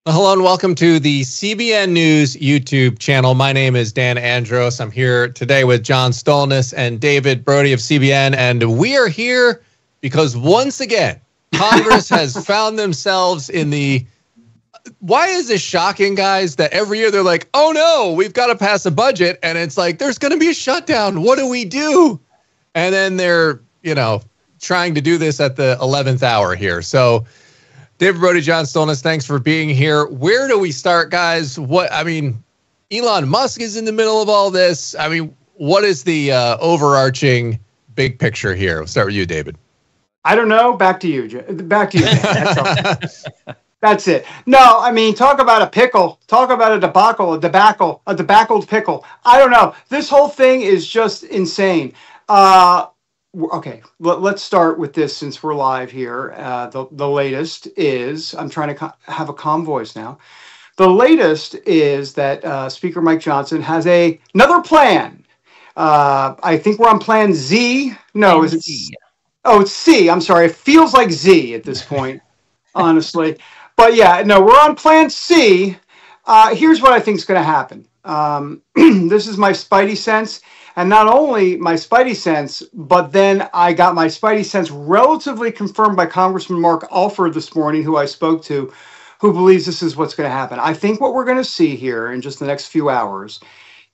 Hello and welcome to the CBN News YouTube channel. My name is Dan Andros. I'm here today with John Stolnis and David Brody of CBN, and we are here because once again, Congress has found themselves in the... Why is this shocking, guys, that every year they're like, oh no, we've got to pass a budget, and it's like, there's going to be a shutdown. What do we do? And then they're, trying to do this at the 11th hour here. So David Brody, John Stolnis, thanks for being here. Where do we start, guys? Elon Musk is in the middle of all this. What is the overarching big picture here? We'll start with you, David. I don't know. Back to you. Back to you. That's all. That's it. No, talk about a pickle. Talk about a debacled pickle. I don't know. This whole thing is just insane. Okay, let's start with this since we're live here. The latest is, I'm trying to have a calm voice now. The latest is that Speaker Mike Johnson has another plan. I think we're on plan Z. No, is it C? Oh, it's C. I'm sorry. It feels like Z at this point, honestly. But yeah, no, we're on plan C. Here's what I think is going to happen. This is my spidey sense. And not only my spidey sense, but then I got my spidey sense relatively confirmed by Congressman Mark Alford this morning, who I spoke to, who believes this is what's going to happen. I think what we're going to see here in just the next few hours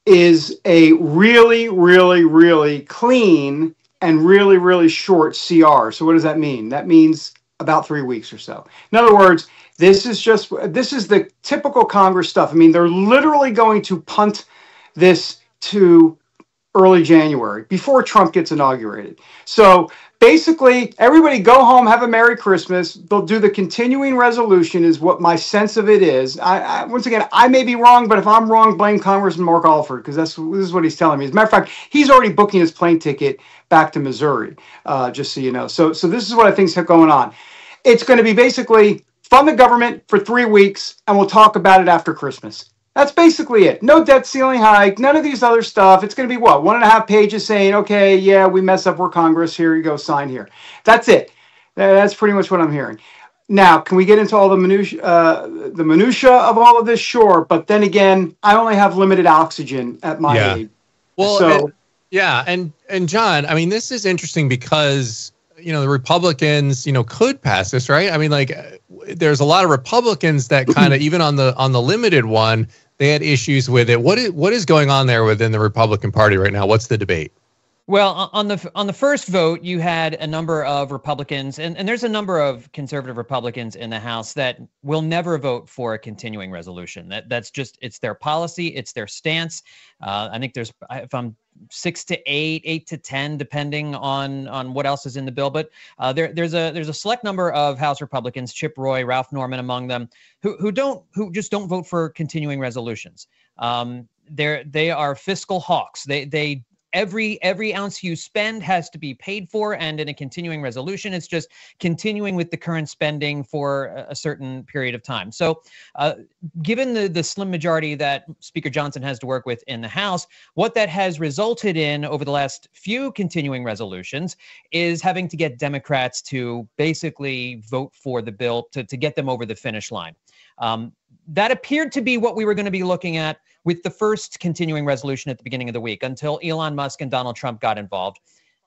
is a really, really, really clean and really, really short CR. So what does that mean? That means about 3 weeks or so. In other words, this is the typical Congress stuff. They're literally going to punt this to early January, before Trump gets inaugurated. So basically, everybody go home, have a Merry Christmas. They'll do the continuing resolution is what my sense of it is. Once again, I may be wrong, but if I'm wrong, blame Congressman Mark Alford, because this is what he's telling me. As a matter of fact, he's already booking his plane ticket back to Missouri, just so you know. So this is what I think is going on. It's going to be basically fund the government for 3 weeks, and we'll talk about it after Christmas. That's basically it. No debt ceiling hike, none of these other stuff. It's going to be, 1.5 pages saying, okay, yeah, we messed up, we're Congress, here you go, sign here. That's it. That's pretty much what I'm hearing. Now, can we get into all the minutia of all of this? Sure. But then again, I only have limited oxygen at my age. Well, so, and John, this is interesting because, the Republicans, could pass this, right? There's a lot of Republicans that kind of, even on the limited one, they had issues with it. What is going on there within the Republican Party right now? What's the debate? Well, on the first vote, you had a number of Republicans, and there's a number of conservative Republicans in the House that will never vote for a continuing resolution. That's just, it's their policy, it's their stance. I think there's, if I'm 6 to 8, 8 to 10, depending on what else is in the bill. But there's a select number of House Republicans, Chip Roy, Ralph Norman among them, who just don't vote for continuing resolutions. They are fiscal hawks. They every ounce you spend has to be paid for, and in a continuing resolution, it's just continuing with the current spending for a certain period of time. So given the slim majority that Speaker Johnson has to work with in the House, what that has resulted in over the last few continuing resolutions is having to get Democrats to basically vote for the bill to get them over the finish line. That appeared to be what we were going to be looking at with the first continuing resolution at the beginning of the week until Elon Musk and Donald Trump got involved.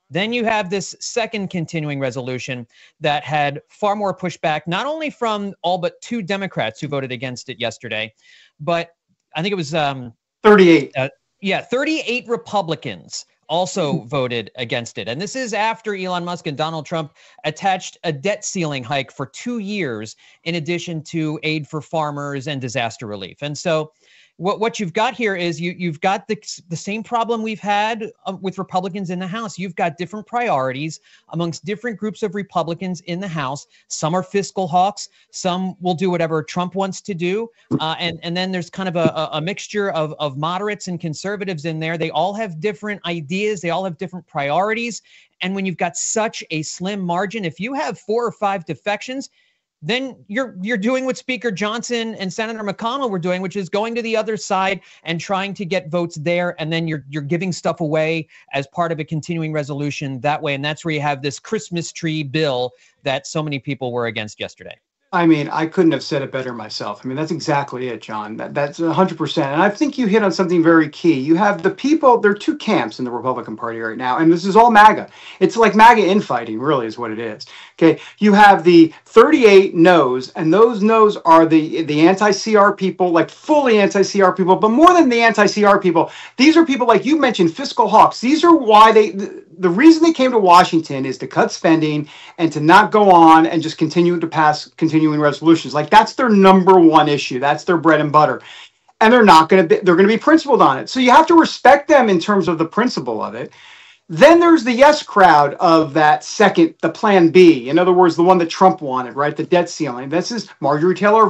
Then you have this second continuing resolution that had far more pushback, not only from all but 2 Democrats who voted against it yesterday, but I think it was 38. 38 Republicans also voted against it. And this is after Elon Musk and Donald Trump attached a debt ceiling hike for 2 years, in addition to aid for farmers and disaster relief. And so what you've got here is you've got the same problem we've had with Republicans in the House. You've got different priorities amongst different groups of Republicans in the House. Some are fiscal hawks. Some will do whatever Trump wants to do. And then there's kind of a mixture of moderates and conservatives in there. They all have different ideas. They all have different priorities. And when you've got such a slim margin, if you have 4 or 5 defections, then you're doing what Speaker Johnson and Senator McConnell were doing, which is going to the other side and trying to get votes there. And then you're giving stuff away as part of a continuing resolution that way. And that's where you have this Christmas tree bill that so many people were against yesterday. I mean, I couldn't have said it better myself. I mean, that's exactly it, John. That's 100%. And I think you hit on something very key. You have the people, there are two camps in the Republican Party right now, and this is all MAGA. It's like MAGA infighting, really, is what it is. Okay, you have the 38 no's, and those no's are the anti-CR people, like fully anti-CR people, but more than the anti-CR people, these are people like you mentioned, fiscal hawks. These are why the reason they came to Washington is to cut spending and to not go on and just continue to pass continuing resolutions. Like that's their number one issue. That's their bread and butter. And they're going to be principled on it. So you have to respect them in terms of the principle of it. Then there's the yes crowd of that second, the plan B. In other words, the one that Trump wanted, right? The debt ceiling. This is Marjorie Taylor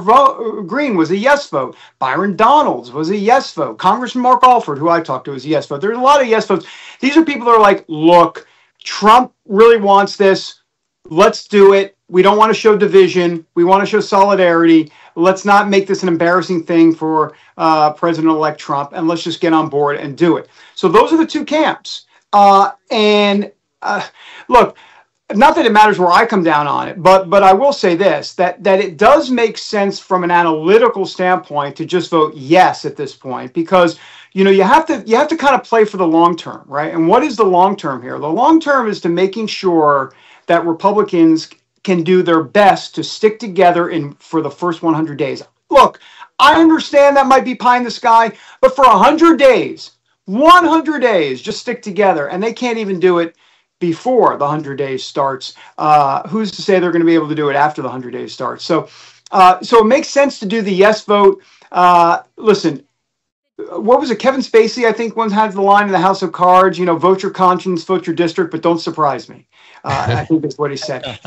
Greene was a yes vote. Byron Donalds was a yes vote. Congressman Mark Alford, who I talked to, was a yes vote. There's a lot of yes votes. These are people that are like, look, Trump really wants this. Let's do it. We don't want to show division. We want to show solidarity. Let's not make this an embarrassing thing for President-elect Trump, and let's just get on board and do it. So those are the two camps. Look, not that it matters where I come down on it, but I will say this, that it does make sense from an analytical standpoint to just vote yes at this point, because you have to kind of play for the long term, right? And what is the long term here? The long term is to making sure that Republicans can do their best to stick together for the first 100 days. Look, I understand that might be pie in the sky, but for 100 days, 100 days, just stick together. And they can't even do it before the 100 days starts. Who's to say they're going to be able to do it after the 100 days starts? So it makes sense to do the yes vote. Listen, what was it? Kevin Spacey, I think, once had the line in the House of Cards, vote your conscience, vote your district, but don't surprise me. I think that's what he said.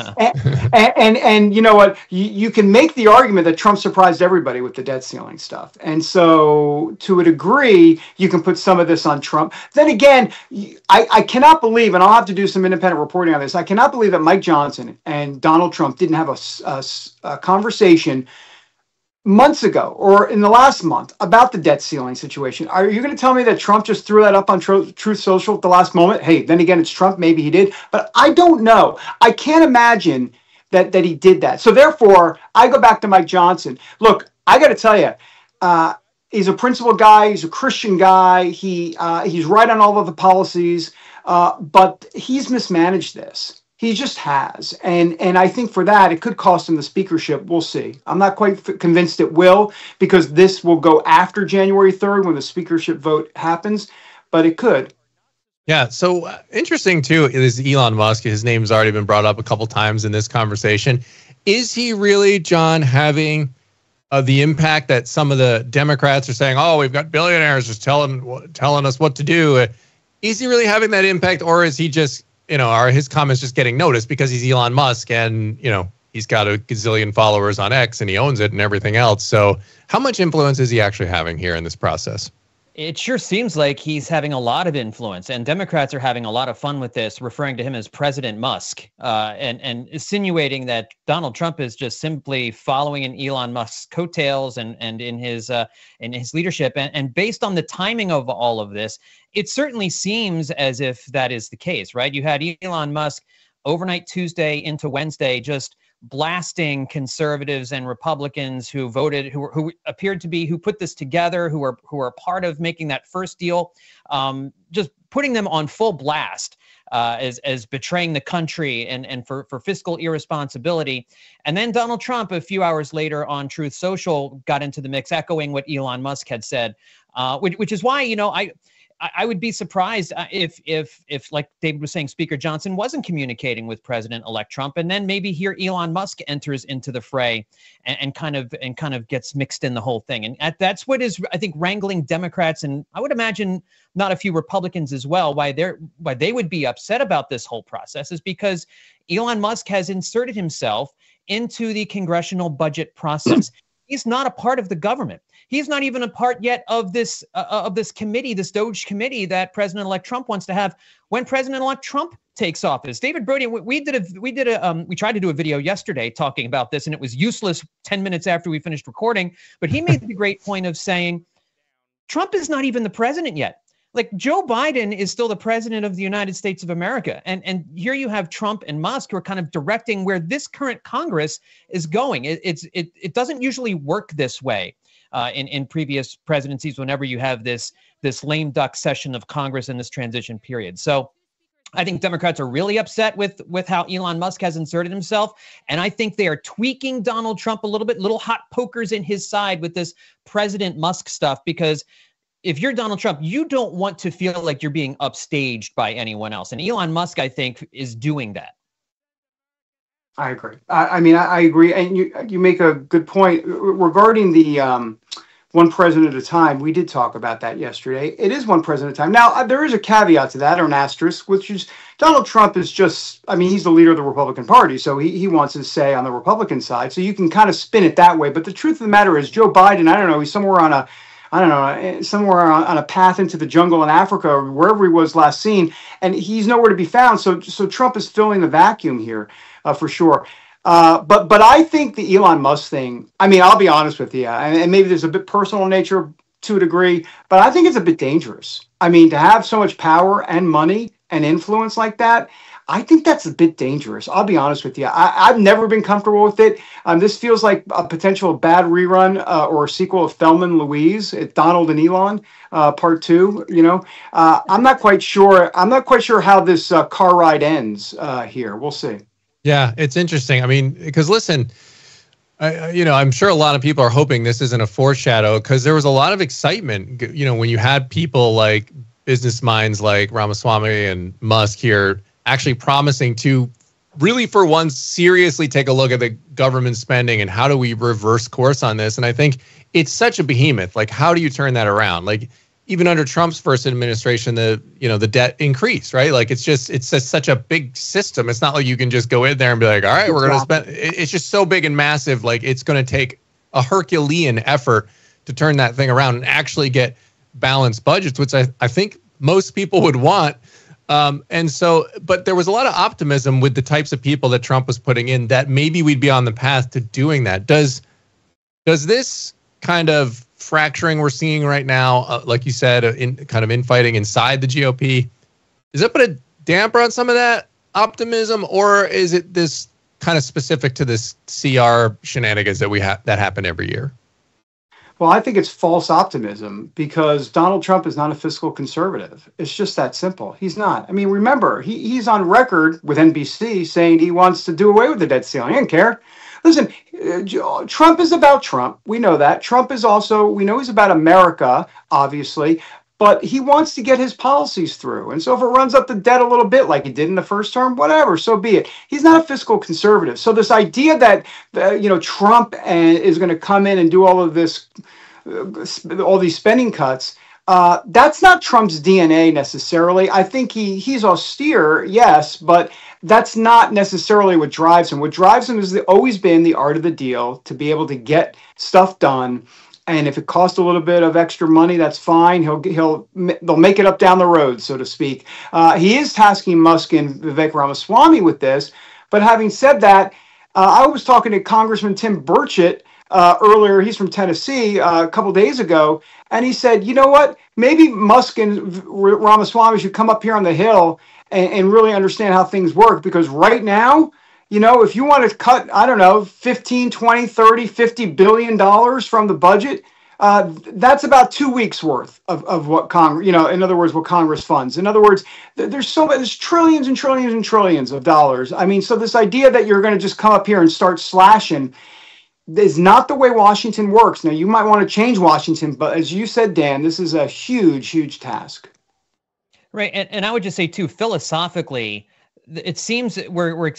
And you know what? You can make the argument that Trump surprised everybody with the debt ceiling stuff. And so to a degree, you can put some of this on Trump. Then again, I cannot believe, and I'll have to do some independent reporting on this, I cannot believe that Mike Johnson and Donald Trump didn't have a conversation months ago or in the last month about the debt ceiling situation. Are you going to tell me that Trump just threw that up on Truth Social at the last moment? Hey, then again, it's Trump. Maybe he did, but I don't know. I can't imagine that he did that. So therefore, I go back to Mike Johnson. Look, I got to tell you, he's a principled guy. He's a Christian guy. He's right on all of the policies, but he's mismanaged this. He just has. And I think for that, it could cost him the speakership. We'll see. I'm not quite convinced it will, because this will go after January 3rd when the speakership vote happens, but it could. Yeah. So interesting, too, is Elon Musk. His name's already been brought up a couple times in this conversation. Is he really, John, having the impact that some of the Democrats are saying, oh, we've got billionaires just telling us what to do? Is he really having that impact, or is he just, are his comments just getting noticed because he's Elon Musk and, he's got a gazillion followers on X and he owns it and everything else? So how much influence is he actually having here in this process? It sure seems like he's having a lot of influence, and Democrats are having a lot of fun with this, referring to him as President Musk, and insinuating that Donald Trump is just simply following in Elon Musk's coattails and in his leadership. And based on the timing of all of this, it certainly seems as if that is the case, right? You had Elon Musk overnight Tuesday into Wednesday just blasting conservatives and Republicans who voted, who appeared to be, who put this together, who are part of making that first deal, just putting them on full blast as betraying the country and for fiscal irresponsibility. And then Donald Trump, a few hours later on Truth Social, got into the mix, echoing what Elon Musk had said, which is why, I would be surprised if, like David was saying, Speaker Johnson wasn't communicating with President-elect Trump, and then maybe here Elon Musk enters into the fray and kind of gets mixed in the whole thing. And that's what is, I think, wrangling Democrats, and I would imagine not a few Republicans as well. Why they would be upset about this whole process is because Elon Musk has inserted himself into the congressional budget process. He's not a part of the government. He's not even a part yet of this committee, this Doge committee that President-elect Trump wants to have when President-elect Trump takes office. David Brody, we tried to do a video yesterday talking about this, and it was useless 10 minutes after we finished recording. But he made the great point of saying Trump is not even the president yet. like Joe Biden is still the president of the United States of America. And here you have Trump and Musk who are kind of directing where this current Congress is going. It doesn't usually work this way in previous presidencies whenever you have this lame duck session of Congress in this transition period. So I think Democrats are really upset with how Elon Musk has inserted himself. And I think they are tweaking Donald Trump a little bit, little hot pokers in his side with this President Musk stuff, because if you're Donald Trump, you don't want to feel like you're being upstaged by anyone else. And Elon Musk, I think, is doing that. I agree. I mean, I agree. And you make a good point regarding the one president at a time. We did talk about that yesterday. It is one president at a time. Now, there is a caveat to that, or an asterisk, which is Donald Trump is just, I mean, he's the leader of the Republican Party, so he wants his say on the Republican side. So you can kind of spin it that way. But the truth of the matter is Joe Biden, I don't know, he's somewhere on a path into the jungle in Africa or wherever he was last seen, and he's nowhere to be found. So Trump is filling the vacuum here for sure. But I think the Elon Musk thing, I mean, I'll be honest with you, and maybe there's a bit personal nature to a degree, but I think it's a bit dangerous. I mean, to have so much power and money and influence like that, I think that's a bit dangerous. I'll be honest with you. I've never been comfortable with it. This feels like a potential bad rerun or a sequel of Thelma and Louise, Donald and Elon, part 2. You know, I'm not quite sure. I'm not quite sure how this car ride ends here. We'll see. Yeah, it's interesting. I mean, because listen, I'm sure a lot of people are hoping this isn't a foreshadow, because there was a lot of excitement, when you had people like business minds like Ramaswamy and Musk here actually promising to really, for once, seriously take a look at the government spending and how do we reverse course on this. And I think it's such a behemoth. Like, how do you turn that around? Like, even under Trump's first administration, the debt increased, right? Like, it's just such a big system. It's not like you can just go in there and be like, all right, we're going to spend. It's just so big and massive. Like, it's going to take a Herculean effort to turn that thing around and actually get balanced budgets, which I think most people would want. But there was a lot of optimism with the types of people that Trump was putting in that maybe we'd be on the path to doing that. Does this kind of fracturing we're seeing right now, like you said, infighting inside the GOP, does that put a damper on some of that optimism, or is it this kind of specific to this CR shenanigans that happen every year? Well, I think it's false optimism, because Donald Trump is not a fiscal conservative. It's just that simple. He's not. I mean, remember, he's on record with NBC saying he wants to do away with the debt ceiling. He doesn't care. Listen, Trump is about Trump. We know that. Trump is also, we know he's about America, obviously, but he wants to get his policies through. And so if it runs up the debt a little bit like he did in the first term, whatever, so be it. He's not a fiscal conservative. So this idea that, Trump is going to come in and do all of this, all these spending cuts, that's not Trump's DNA necessarily. I think he's austere, yes, but that's not necessarily what drives him. What drives him has always been the art of the deal, to be able to get stuff done. And if it costs a little bit of extra money, that's fine. They'll make it up down the road, so to speak. He is tasking Musk and Vivek Ramaswamy with this. But having said that, I was talking to Congressman Tim Burchett earlier. He's from Tennessee a couple days ago. And he said, you know what, maybe Musk and Ramaswamy should come up here on the Hill and really understand how things work. Because right now, if you want to cut, I don't know, 15, 20, 30, $50 billion from the budget, that's about 2 weeks worth of what Congress, in other words, what Congress funds. In other words, there's trillions and trillions and trillions of dollars. I mean, so this idea that you're going to just come up here and start slashing is not the way Washington works. Now, you might want to change Washington, but as you said, Dan, this is a huge, huge task. Right. And I would just say, too, philosophically, it seems maybe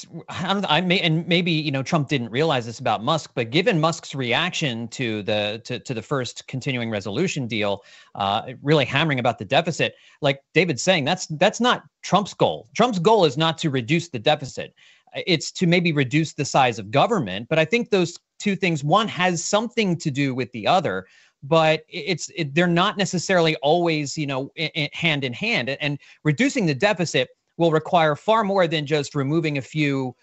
Trump didn't realize this about Musk, but given Musk's reaction to the first continuing resolution deal, really hammering about the deficit, like David's saying, that's not Trump's goal. Trump's goal is not to reduce the deficit. It's to maybe reduce the size of government. But I think those two things, one has something to do with the other, but they're not necessarily always, hand in hand. And reducing the deficit, will require far more than just removing a few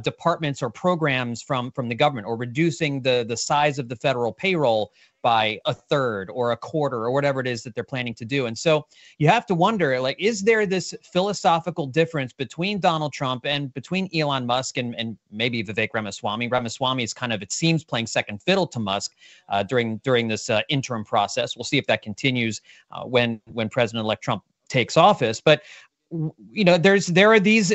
departments or programs from the government, or reducing the size of the federal payroll by a third or a quarter or whatever it is that they're planning to do. And so you have to wonder, like, is there this philosophical difference between Donald Trump and between Elon Musk and maybe Vivek Ramaswamy? Ramaswamy is kind of, it seems, playing second fiddle to Musk during this interim process. We'll see if that continues when President-elect Trump takes office. But you know, there are these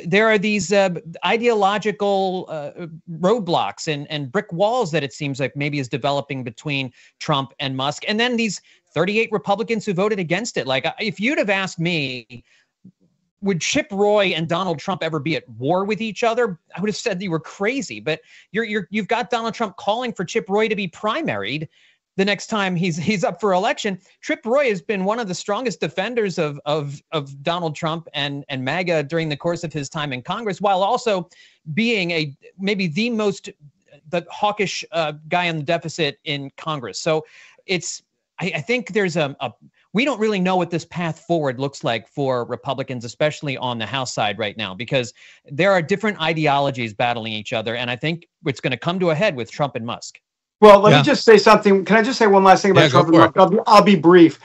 ideological roadblocks and brick walls that it seems like maybe is developing between Trump and Musk, and then these 38 Republicans who voted against it. Like, if you'd have asked me, would Chip Roy and Donald Trump ever be at war with each other, I would have said you were crazy. But you've got Donald Trump calling for Chip Roy to be primaried the next time he's up for election. Chip Roy has been one of the strongest defenders of Donald Trump and MAGA during the course of his time in Congress, while also being maybe the hawkish guy on the deficit in Congress. So I think there's we don't really know what this path forward looks like for Republicans, especially on the House side right now, because there are different ideologies battling each other. And I think it's going to come to a head with Trump and Musk. Well, let me just say something. Can I just say one last thing about Trump and Musk? I'll be brief.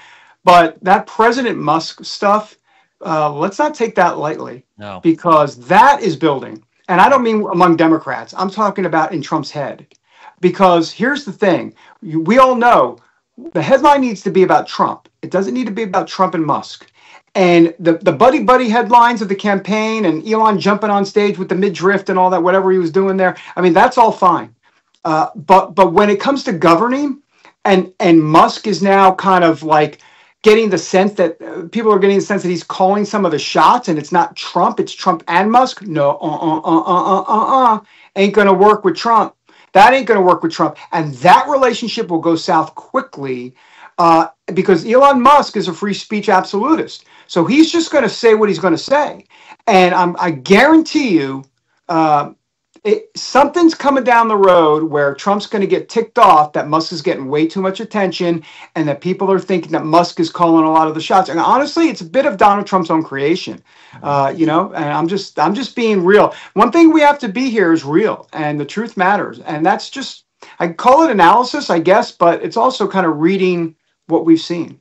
But that President Musk stuff, let's not take that lightly. No. Because that is building. And I don't mean among Democrats. I'm talking about in Trump's head. Because here's the thing. We all know the headline needs to be about Trump. It doesn't need to be about Trump and Musk. And the buddy headlines of the campaign and Elon jumping on stage with the midriff and all that, whatever he was doing there, I mean, that's all fine. But when it comes to governing, and Musk is now kind of like getting the sense that people are getting the sense that he's calling some of the shots, and it's not Trump, it's Trump and Musk. No, ain't going to work with Trump. That ain't going to work with Trump. And that relationship will go south quickly because Elon Musk is a free speech absolutist. So he's just going to say what he's going to say. And I guarantee you, something's coming down the road where Trump's going to get ticked off that Musk is getting way too much attention, and that people are thinking that Musk is calling a lot of the shots. And honestly, it's a bit of Donald Trump's own creation, and I'm just being real. One thing we have to be here is real, and the truth matters. And that's just, I call it analysis, I guess, but it's also kind of reading what we've seen.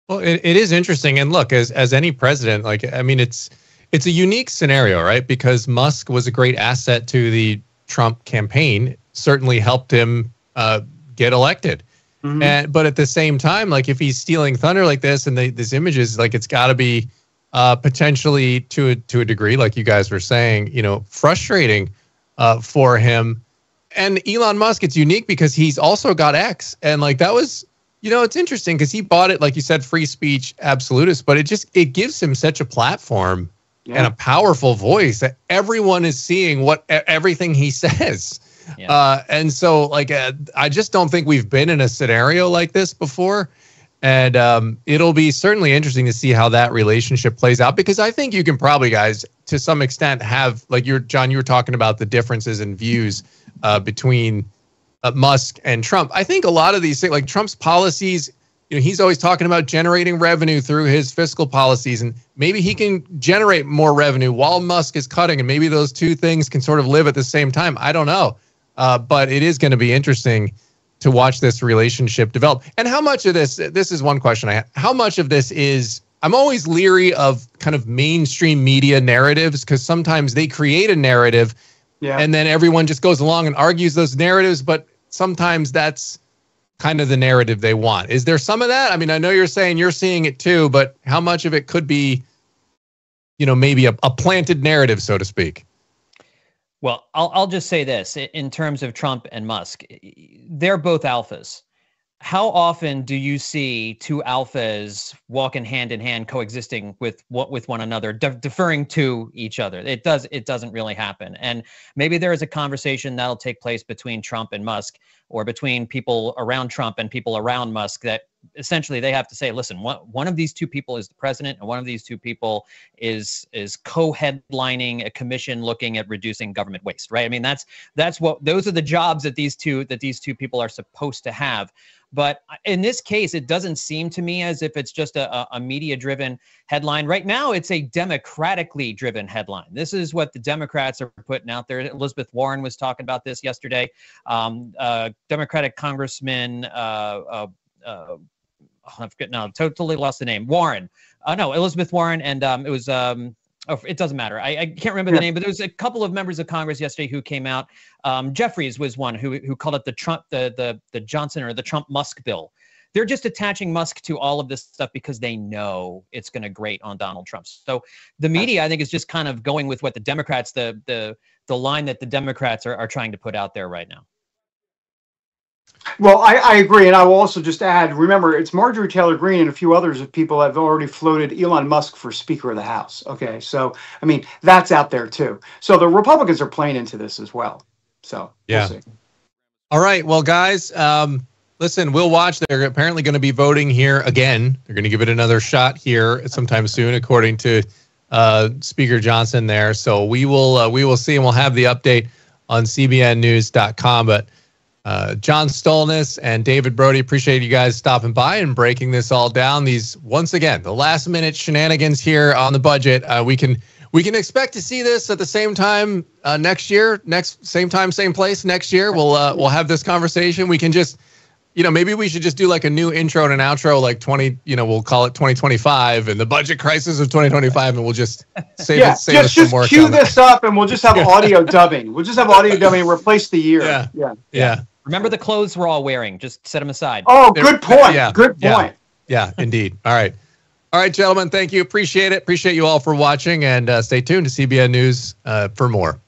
Well, it is interesting. And look, as any president, like, I mean, it's a unique scenario, right? Because Musk was a great asset to the Trump campaign, certainly helped him get elected. Mm-hmm. But at the same time, like, if he's stealing thunder like this, and this image is like, it's got to be potentially to a degree, like you guys were saying, frustrating for him. And Elon Musk, it's unique because he's also got X, and like that was. It's interesting because he bought it, like you said, free speech absolutist, but it gives him such a platform. Yeah. And a powerful voice that everyone is seeing everything he says. Yeah. And so, like, I just don't think we've been in a scenario like this before. And it'll be certainly interesting to see how that relationship plays out, because I think you can probably, guys, to some extent have, like, John, you were talking about the differences in views between Musk and Trump. I think a lot of these things, like Trump's policies, he's always talking about generating revenue through his fiscal policies, and maybe he can generate more revenue while Musk is cutting, and maybe those two things can sort of live at the same time. I don't know. But it is going to be interesting to watch this relationship develop. And how much of this is one question I have, how much of this is, I'm always leery of kind of mainstream media narratives, because sometimes they create a narrative and then everyone just goes along and argues those narratives, but sometimes that's kind of the narrative they want. Is there some of that? I mean, I know you're saying you're seeing it too, but how much of it could be, maybe a planted narrative, so to speak? Well, I'll just say this in terms of Trump and Musk, they're both alphas. How often do you see two alphas walking hand in hand, coexisting with one another, deferring to each other? It doesn't really happen. And maybe there is a conversation that'll take place between Trump and Musk, or between people around Trump and people around Musk, that essentially they have to say, listen, one of these two people is the president, and one of these two people is co-headlining a commission looking at reducing government waste, right? I mean, those are the jobs that these two people are supposed to have. But in this case, it doesn't seem to me as if it's just a media-driven headline. Right now, it's a democratically driven headline. This is what the Democrats are putting out there. Elizabeth Warren was talking about this yesterday. Democratic Congressman, I forget now, totally lost the name. Warren. No, Elizabeth Warren, and it was... it doesn't matter. I can't remember the name, but there was a couple of members of Congress yesterday who came out. Jeffries was one who called it the Johnson or the Trump Musk bill. They're just attaching Musk to all of this stuff because they know it's going to grate on Donald Trump. So the media, I think, is just kind of going with what the Democrats, the line that the Democrats are trying to put out there right now. Well, I agree. And I will also just add, remember, it's Marjorie Taylor Greene and a few others of people have already floated Elon Musk for Speaker of the House. Okay. So, I mean, that's out there too. So the Republicans are playing into this as well. So, yeah. We'll see. All right. Well, guys, listen, we'll watch. They're apparently going to be voting here again. They're going to give it another shot here sometime soon, according to Speaker Johnson there. So we will see, and we'll have the update on cbnnews.com. But John Stolness and David Brody, appreciate you guys stopping by and breaking this all down. These, once again, the last minute shenanigans here on the budget. We can expect to see this at the same time next year, same time, same place next year. We'll have this conversation. We can just, maybe we should just do like a new intro and an outro, like we'll call it 2025 and the budget crisis of 2025, and we'll just save it some more. Just cue this up, and we'll just have audio dubbing. We'll just have audio dubbing and replace the year. Yeah. Remember the clothes we're all wearing. Just set them aside. Oh, good point. Yeah. Good point. Yeah, indeed. All right, gentlemen. Thank you. Appreciate it. Appreciate you all for watching, and stay tuned to CBN News for more.